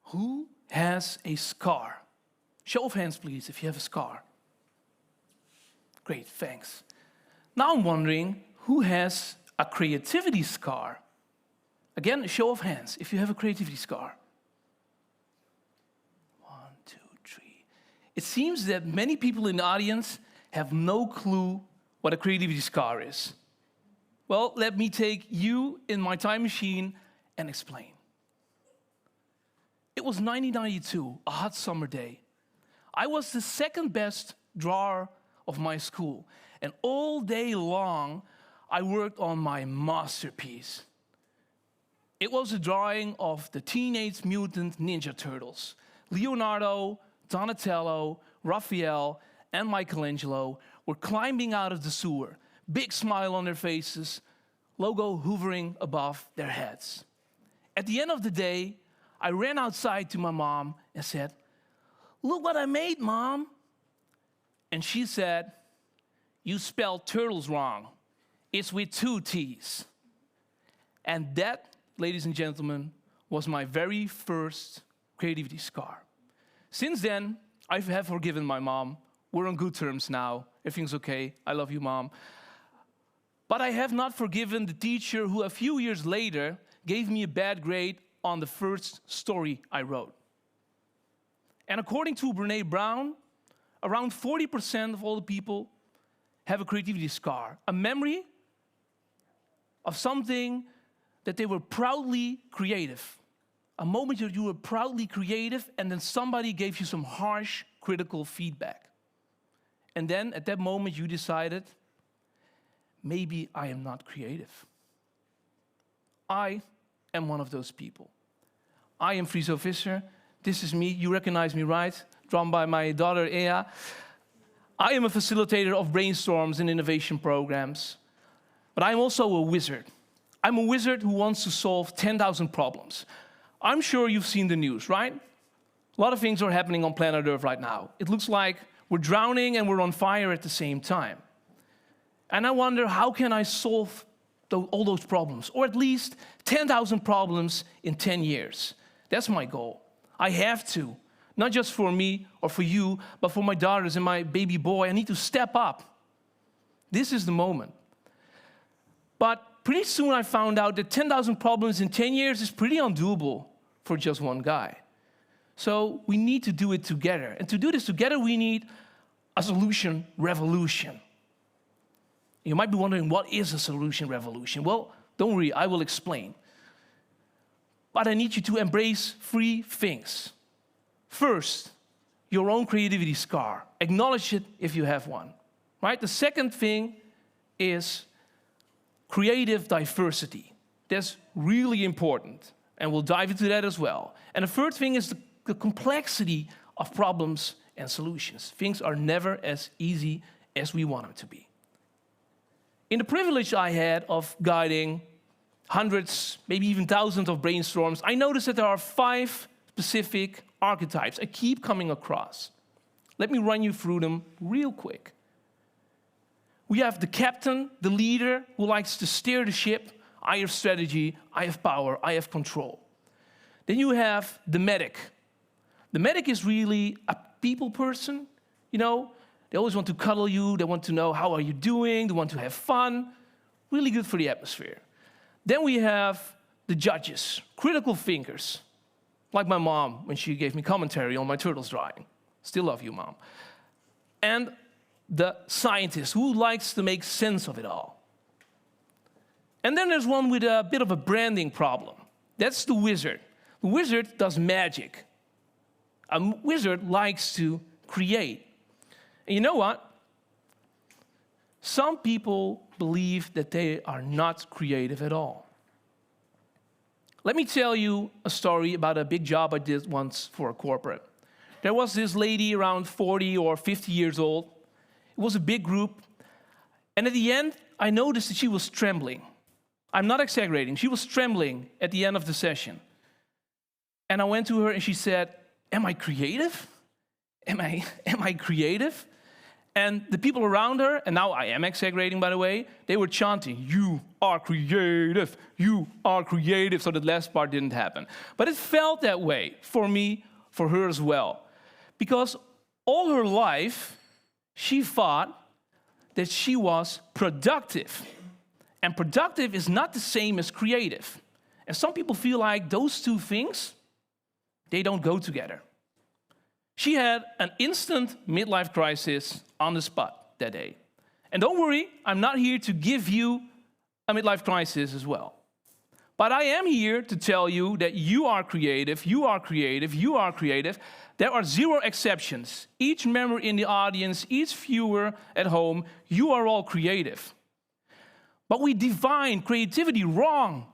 Who has a scar? Show of hands, please, if you have a scar. Great, thanks. Now I'm wondering, who has a creativity scar? Again, a show of hands if you have a creativity scar. 1, 2, 3. It seems that many people in the audience have no clue what a creativity scar is. Well, let me take you in my time machine and explain. It was 1992, a hot summer day. I was the second best drawer of my school, and all day long, I worked on my masterpiece. It was a drawing of the Teenage Mutant Ninja Turtles. Leonardo, Donatello, Raphael, and Michelangelo were climbing out of the sewer, big smile on their faces, logo hovering above their heads. At the end of the day, I ran outside to my mom and said, "Look what I made, Mom." And she said, "You spelled turtles wrong. It's with 2 T's. And that, ladies and gentlemen, was my very first creativity scar. Since then, I have forgiven my mom. We're on good terms now. Everything's okay. I love you, Mom. But I have not forgiven the teacher who a few years later gave me a bad grade on the first story I wrote. And according to Brené Brown, around 40% of all the people have a creativity scar, a memory of something that they were proudly creative. A moment that you were proudly creative and then somebody gave you some harsh, critical feedback. And then at that moment you decided, maybe I am not creative. I am one of those people. I am Friso Visser. This is me. You recognize me, right? Drawn by my daughter, Ea. I am a facilitator of brainstorms and innovation programs. But I'm also a wizard. I'm a wizard who wants to solve 10,000 problems. I'm sure you've seen the news, right? A lot of things are happening on planet Earth right now. It looks like we're drowning and we're on fire at the same time. And I wonder, how can I solve all those problems? Or at least 10,000 problems in 10 years. That's my goal. I have to. Not just for me or for you, but for my daughters and my baby boy. I need to step up. This is the moment. But pretty soon I found out that 10,000 problems in 10 years is pretty undoable for just one guy. So we need to do it together. And to do this together, we need a solution revolution. You might be wondering, what is a solution revolution? Well, don't worry, I will explain. But I need you to embrace 3 things. First, your own creativity scar. Acknowledge it if you have one. Right? The second thing is creative diversity. That's really important, and we'll dive into that as well. And the third thing is the complexity of problems and solutions. Things are never as easy as we want them to be. In the privilege I had of guiding hundreds, maybe even thousands of brainstorms, I noticed that there are 5 specific archetypes I keep coming across. Let me run you through them real quick. We have the captain, the leader, who likes to steer the ship. I have strategy, I have power, I have control. Then you have the medic. The medic is really a people person. You know, they always want to cuddle you, they want to know how are you doing, they want to have fun. Really good for the atmosphere. Then we have the judges, critical thinkers, like my mom when she gave me commentary on my turtles drawing. Still love you, Mom. And the scientist who likes to make sense of it all. And then there's one with a bit of a branding problem. That's the wizard. The wizard does magic. A wizard likes to create. And you know what? Some people believe that they are not creative at all. Let me tell you a story about a big job I did once for a corporate. There was this lady around 40 or 50 years old. It was a big group. And at the end, I noticed that she was trembling. I'm not exaggerating. She was trembling at the end of the session. And I went to her and she said, "Am I creative? Am I creative?" And the people around her, and now I am exaggerating, by the way, they were chanting, "You are creative, you are creative. So that last part didn't happen. But it felt that way for me, for her as well. Because all her life, she thought that she was productive. And productive is not the same as creative. And some people feel like those two things, they don't go together. She had an instant midlife crisis on the spot that day. And don't worry, I'm not here to give you a midlife crisis as well. But I am here to tell you that you are creative, you are creative, you are creative. There are 0 exceptions. Each member in the audience, each viewer at home, you are all creative. But we define creativity wrong.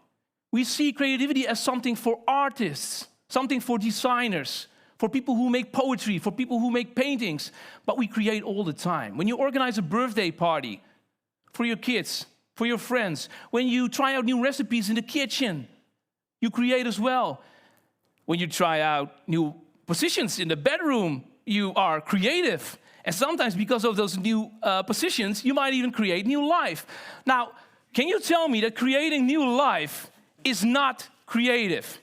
We see creativity as something for artists, something for designers, for people who make poetry, for people who make paintings. But we create all the time. When you organize a birthday party for your kids, for your friends, when you try out new recipes in the kitchen, you create as well. When you try out new positions in the bedroom, you are creative. And sometimes because of those new positions, you might even create new life. Now, can you tell me that creating new life is not creative?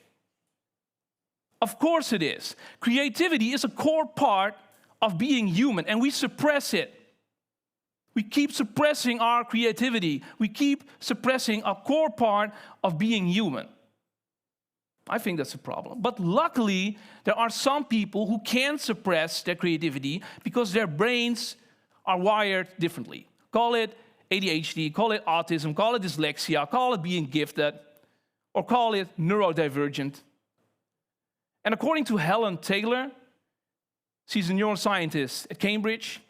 Of course it is. Creativity is a core part of being human, and we suppress it. We keep suppressing our creativity. We keep suppressing a core part of being human. I think that's a problem. But luckily, there are some people who can suppress their creativity because their brains are wired differently. Call it ADHD, call it autism, call it dyslexia, call it being gifted, or call it neurodivergent. And according to Helen Taylor, she's a neuroscientist at Cambridge,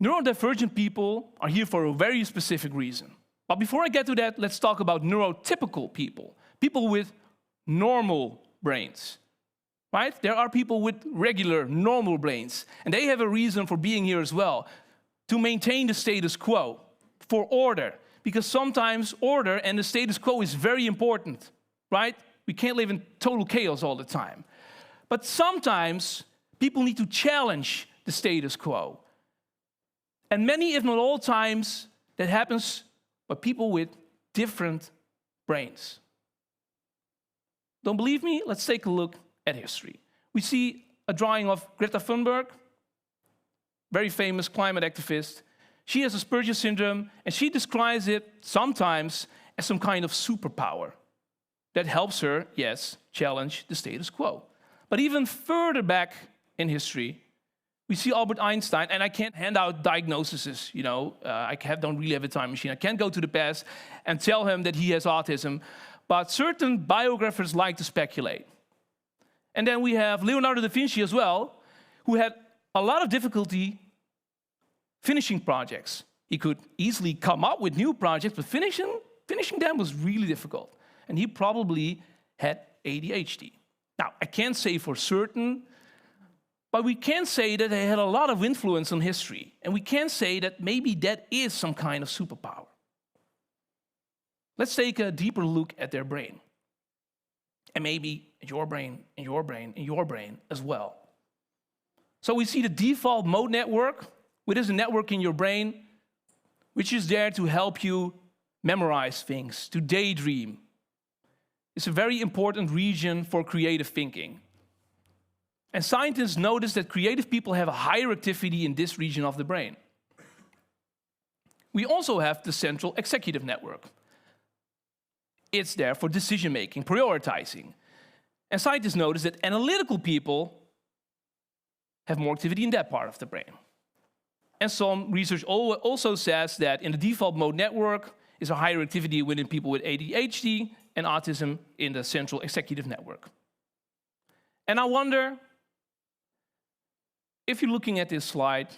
neurodivergent people are here for a very specific reason. But before I get to that, let's talk about neurotypical people. People with normal brains, right? There are people with regular, normal brains, and they have a reason for being here as well, to maintain the status quo, for order, because sometimes order and the status quo is very important, right? We can't live in total chaos all the time. But sometimes people need to challenge the status quo. And many, if not all times, that happens by people with different brains. Don't believe me? Let's take a look at history. We see a drawing of Greta Thunberg, very famous climate activist. She has Asperger's syndrome, and she describes it sometimes as some kind of superpower that helps her, yes, challenge the status quo. But even further back in history, we see Albert Einstein, and I can't hand out diagnoses, don't really have a time machine. I can't go to the past and tell him that he has autism, but certain biographers like to speculate. And then we have Leonardo da Vinci as well, who had a lot of difficulty finishing projects. He could easily come up with new projects, but finishing them was really difficult. And he probably had ADHD. Now, I can't say for certain, but we can say that they had a lot of influence on history. And we can say that maybe that is some kind of superpower. Let's take a deeper look at their brain. And maybe your brain, and your brain, and your brain as well. So we see the default mode network, which is a network in your brain, which is there to help you memorize things, to daydream. It's a very important region for creative thinking. And scientists notice that creative people have a higher activity in this region of the brain. We also have the central executive network. It's there for decision-making, prioritizing. And scientists notice that analytical people have more activity in that part of the brain. And some research also says that in the default mode network is a higher activity within people with ADHD and autism in the central executive network. And I wonder, if you're looking at this slide,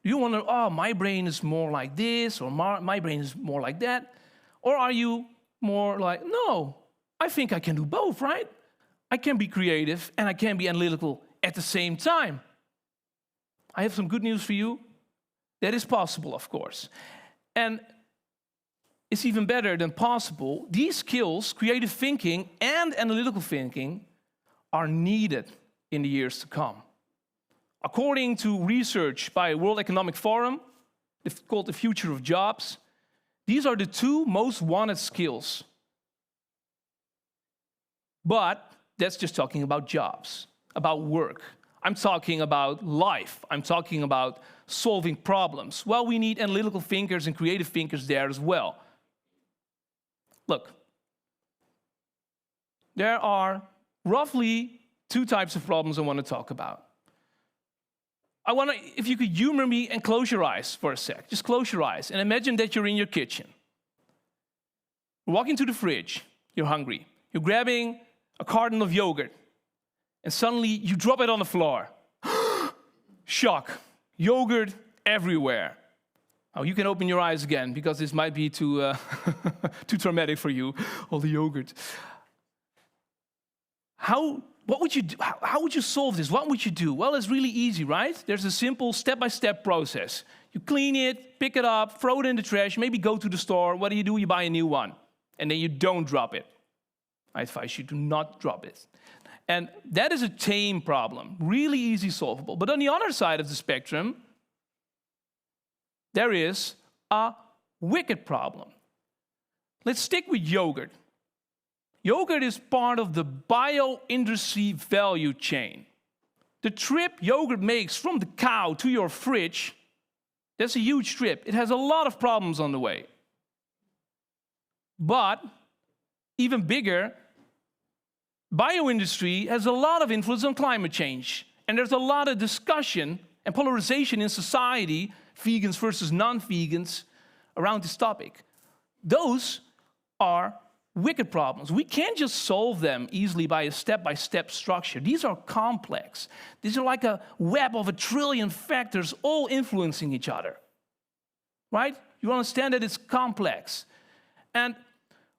do you wonder, oh, my brain is more like this, or my brain is more like that? Or are you more like, no, I think I can do both, right? I can be creative and I can be analytical at the same time. I have some good news for you. That is possible, of course. And it's even better than possible. These skills, creative thinking and analytical thinking, are needed in the years to come. According to research by World Economic Forum, called The Future of Jobs, These are the two most wanted skills. But that's just talking about jobs, about work. I'm talking about life. I'm talking about solving problems. Well, we need analytical thinkers and creative thinkers there as well. Look, there are roughly two types of problems I want to talk about. If you could humor me and close your eyes for a sec. Just close your eyes and imagine that you're in your kitchen. You're walking to the fridge. You're hungry. You're grabbing a carton of yogurt. And suddenly you drop it on the floor. Shock. Yogurt everywhere. Oh, you can open your eyes again because this might be too traumatic for you, all the yogurt. What would you do? How would you solve this? What would you do? Well, it's really easy, right? There's a simple step-by-step process. You clean it, pick it up, throw it in the trash, maybe go to the store. What do? You buy a new one. And then you don't drop it. I advise you to not drop it. And that is a tame problem, really easy solvable. But on the other side of the spectrum, there is a wicked problem. Let's stick with yogurt. Yogurt is part of the bio-industry value chain. The trip yogurt makes from the cow to your fridge, that's a huge trip. It has a lot of problems on the way. But even bigger, bioindustry has a lot of influence on climate change. And there's a lot of discussion and polarization in society, vegans versus non-vegans, around this topic. Those are wicked problems. We can't just solve them easily by a step-by-step structure. These are complex. These are like a web of 1 trillion factors all influencing each other. Right? You understand that it's complex. And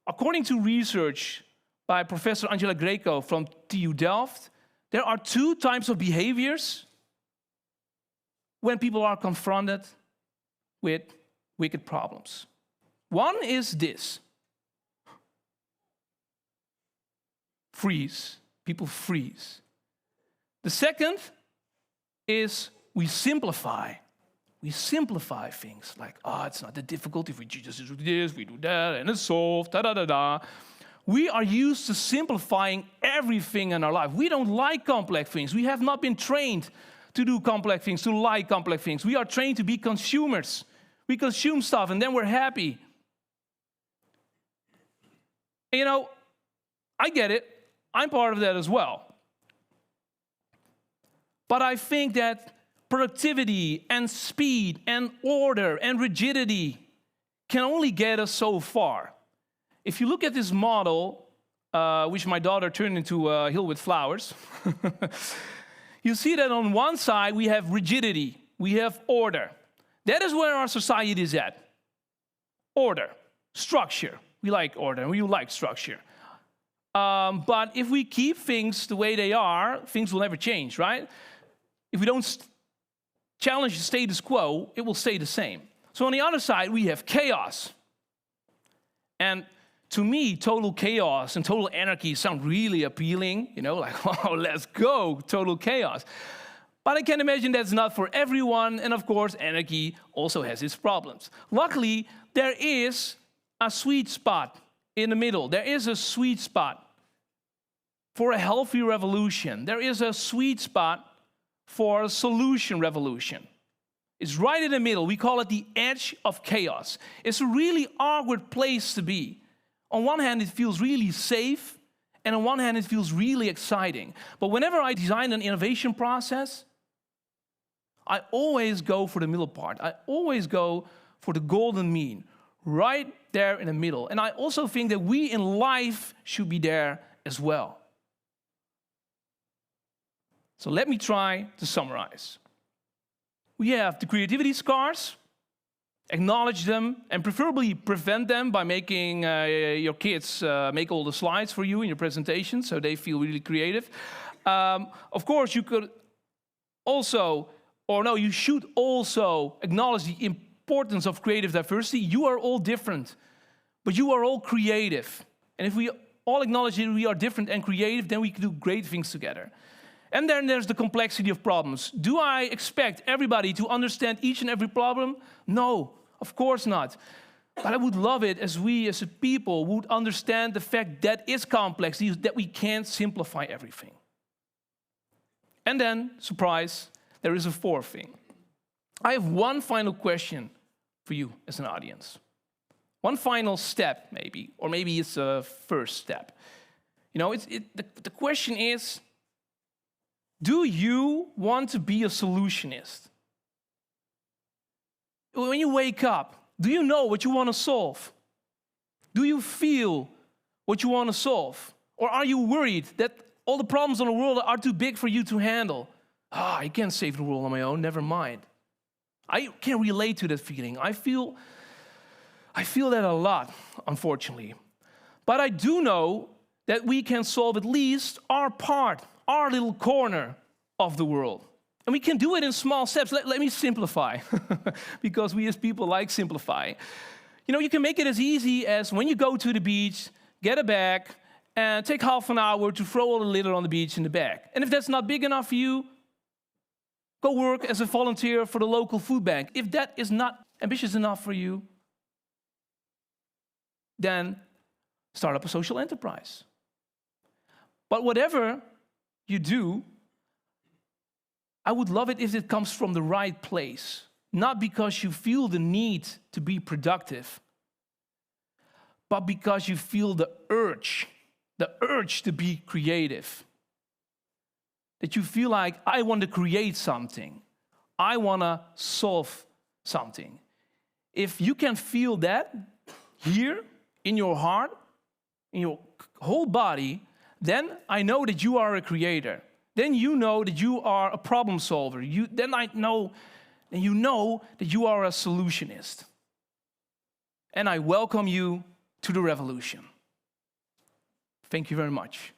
according to research by Professor Angela Greco from TU Delft, there are 2 types of behaviors when people are confronted with wicked problems. One is this. Freeze. People freeze. The second is we simplify. We simplify things like, it's not that difficult if we just do this, we do that, and it's solved, da-da-da-da. We are used to simplifying everything in our life. We don't like complex things. We have not been trained to do complex things, to like complex things. We are trained to be consumers. We consume stuff, and then we're happy. And I get it. I'm part of that as well. But I think that productivity and speed and order and rigidity can only get us so far. If you look at this model, which my daughter turned into a hill with flowers, you see that on one side we have rigidity, we have order. That is where our society is at. Order, structure. We like order and we like structure. But if we keep things the way they are, things will never change, right? If we don't challenge the status quo, it will stay the same. So on the other side, we have chaos. And to me, total chaos and total anarchy sound really appealing, like, oh, let's go, total chaos. But I can imagine that's not for everyone, and of course, anarchy also has its problems. Luckily, there is a sweet spot in the middle. There is a sweet spot for a healthy revolution. There is a sweet spot for a solution revolution. It's right in the middle. We call it the edge of chaos. It's a really awkward place to be. On one hand, it feels really safe, and on one hand, it feels really exciting. But whenever I design an innovation process, I always go for the middle part. I always go for the golden mean, right there in the middle. And I also think that we in life should be there as well. So let me try to summarize. We have the creativity scars, acknowledge them, and preferably prevent them by making your kids make all the slides for you in your presentation so they feel really creative. Of course, you could also, you should also acknowledge the importance of creative diversity. You are all different, but you are all creative. And if we all acknowledge that we are different and creative, then we can do great things together. And then there's the complexity of problems. Do I expect everybody to understand each and every problem? No, of course not. But I would love it as we as a people would understand the fact that it's complex, that we can't simplify everything. And then, surprise, there is a fourth thing. I have one final question for you as an audience. One final step, maybe, or maybe it's a first step. You know, the question is, do you want to be a solutionist? When you wake up, do you know what you want to solve? Do you feel what you want to solve? Or are you worried that all the problems in the world are too big for you to handle? I can't save the world on my own, never mind. I can relate to that feeling. I feel that a lot, unfortunately. But I do know that we can solve at least our part, our little corner of the world. And we can do it in small steps. Let me simplify, because we as people like simplifying. You know, you can make it as easy as when you go to the beach, get a bag, and take half an hour to throw all the litter on the beach in the bag. And if that's not big enough for you, go work as a volunteer for the local food bank. If that is not ambitious enough for you, then start up a social enterprise. But whatever you do, I would love it if it comes from the right place, not because you feel the need to be productive, but because you feel the urge to be creative. That you feel like, I want to create something. I want to solve something. If you can feel that here in your heart, in your whole body, then I know that you are a creator. Then you know that you are a problem solver. Then you know that you are a solutionist. And I welcome you to the revolution. Thank you very much.